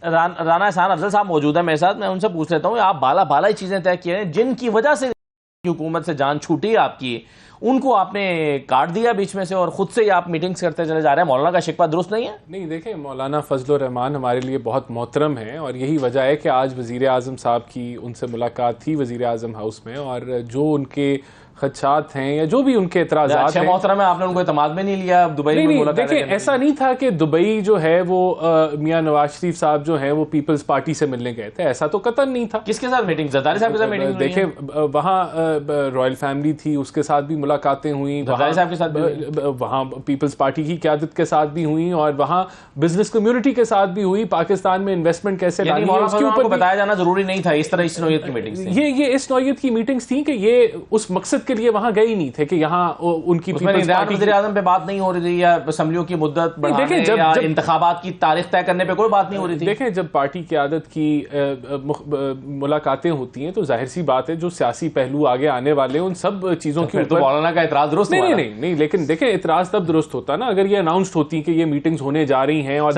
राना एहसान अफजल साहब मौजूद है मेरे साथ। मैं उनसे पूछ लेता हूँ, आप बाला ही चीजें तय किए हैं जिनकी वजह से हुकूमत से जान छूटी आपकी, उनको आपने काट दिया बीच में से और खुद से ही आप मीटिंग्स करते चले जा रहे हैं। मौलाना का शिकवा दुरुस्त नहीं है? नहीं, देखें, मौलाना फजलुर रहमान हमारे लिए बहुत मोहतरम है और यही वजह है कि आज वज़ीर आज़म साहब की उनसे मुलाकात थी वज़ीर आज़म हाउस में, और जो उनके खदशात हैं या जो भी उनके एतराज़ात हैं, मोहतरम है, आपने उनको एतमाद में नहीं लिया दुबई में मुलाकात? देखिए, ऐसा नहीं था कि दुबई जो है वो मियां नवाज शरीफ साहब जो है वो पीपल्स पार्टी से मिलने गए थे, ऐसा तो कतई नहीं था। किसके साथ मीटिंग? जरदारी साहब के साथ मीटिंग? देखिए, वहाँ रॉयल फैमिली थी, उसके साथ भी मुलाकातें हुई, जरदारी साहब के साथ वहाँ पीपल्स पार्टी की क़यादत के साथ भी हुई, और वहाँ बिजनेस कम्युनिटी के साथ भी हुई। पाकिस्तान में इन्वेस्टमेंट कैसे लानी है उसके ऊपर बताया जाना जरूरी नहीं था। इस तरह इस नौयत की मीटिंग, ये इस नौयत की मीटिंग्स थी कि ये उस मकसद के लिए वहाँ गए ही नहीं थे कि यहाँ उनकी वज़ीर आज़म पे बात नहीं हो रही थी या असेंबलियों की मुद्दत बढ़ाने या इंतखाबात की तारीख तय करने पे कोई बात नहीं हो रही थी। देखें, जब पार्टी क़यादत की मुलाकातें होती हैं तो जाहिर सी बात है जो सियासी पहलू आगे आने वाले उन सब चीजों के ऊपर मौलाना का इतराज दुरुस्त नहीं, लेकिन देखें, इतराज तब दुरुस्त होता ना अगर ये अनाउंस्ड होती कि ये मीटिंग्स होने जा रही हैं और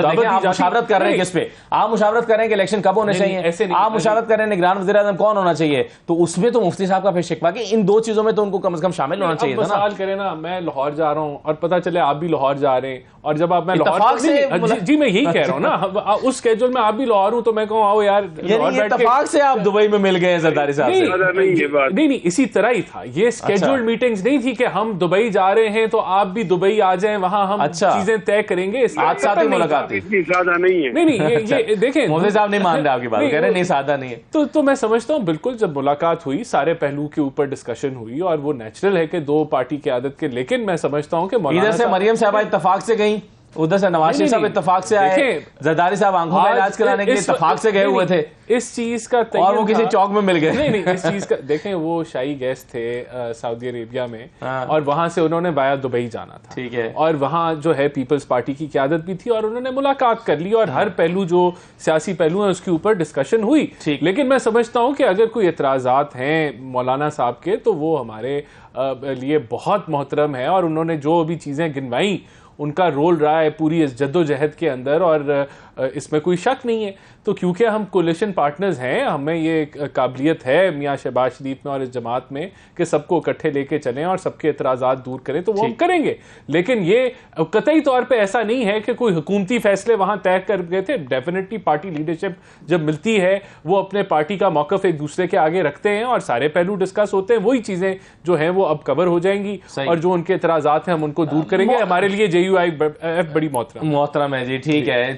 मुशावरत कर रहे हैं। किस पे आप मुशावरत कर रहे हैं कि इलेक्शन कब होने चाहिए? ऐसे नहीं, आप मुशावरत कर रहे हैं निगरान वज़ीर आज़म कौन होना चाहिए, तो उसमें तो मुफ्ती साहब का फिर शिकवा कि इन दो चीजों में तो उनको कम से कम शामिल होना चाहिए था ना। सवाल करें ना, मैं लाहौर जा रहा हूँ और पता चले आप भी लाहौर जा रहे हैं, और जब आप मैं लाहौर से जी मैं यही कह रहा हूँ ना, उस स्केड्यूल में आप भी लाहौर हूँ तो मैं कहूँ आओ यार इत्तेफाक से आप दुबई में मिल गए जरदारी साहब से? नहीं, इसी तरह ही था। ये स्केड्यूल्ड मीटिंग्स नहीं थी कि हम दुबई जा रहे हैं तो आप भी दुबई आ जाएं, वहां हम चीजें तय करेंगे। आज साथ ही मुलाकात इतनी सादा नहीं है। नहीं, ये देखें, मोदी साहब नहीं मान रहे आपकी बात, कह रहे नहीं सादा नहीं है। तो मैं समझता हूँ बिल्कुल जब मुलाकात हुई सारे पहलू के ऊपर डिस्कशन हुई और वो नेचुरल है कि दो पार्टी की आदत के, लेकिन मैं समझता हूँ कि इधर से मरियम साहबा इत्तेफाक से गई, उधर से नवाज शरीफ साहब इत्तेफाक से आए, जरदारी साहब आंखों का इलाज कराने के लिए इत्तेफाक से गए हुए थे। इस चीज का और वो किसी चौक में मिल गए। नहीं, इस चीज का देखें, वो शाही गेस्ट थे सऊदी अरेबिया में, और वहां से उन्होंने वाया दुबई जाना था, ठीक है, और वहां जो है पीपल्स पार्टी की क़यादत भी थी और उन्होंने मुलाकात कर ली और हर पहलू जो सियासी पहलू है उसके ऊपर डिस्कशन हुई। लेकिन मैं समझता हूं कि अगर कोई एतराज़ात हैं मौलाना साहब के तो वो हमारे लिए बहुत मोहतरम है, और उन्होंने जो भी चीजें गिनवाई उनका रोल रहा है पूरी इस जद्दोजहद के अंदर, और इसमें कोई शक नहीं है। तो क्योंकि हम कोलिशन पार्टनर्स हैं, हमें ये काबिलियत है मियाँ शहबाज शरीफ में और इस जमात में कि सबको इकट्ठे लेके चलें और सबके एतराज़ात दूर करें, तो वो हम करेंगे। लेकिन ये कतई तौर पे ऐसा नहीं है कि कोई हुकूमती फैसले वहाँ तय कर गए थे। डेफिनेटली पार्टी लीडरशिप जब मिलती है वो अपने पार्टी का मौक़िफ़ एक दूसरे के आगे रखते हैं और सारे पहलू डिस्कस होते हैं। वही चीज़ें जो हैं वो अब कवर हो जाएंगी और जो उनके एतराज़ात हैं हम उनको दूर करेंगे। हमारे लिए JUIF बड़ी मोहतरम है जी। ठीक है।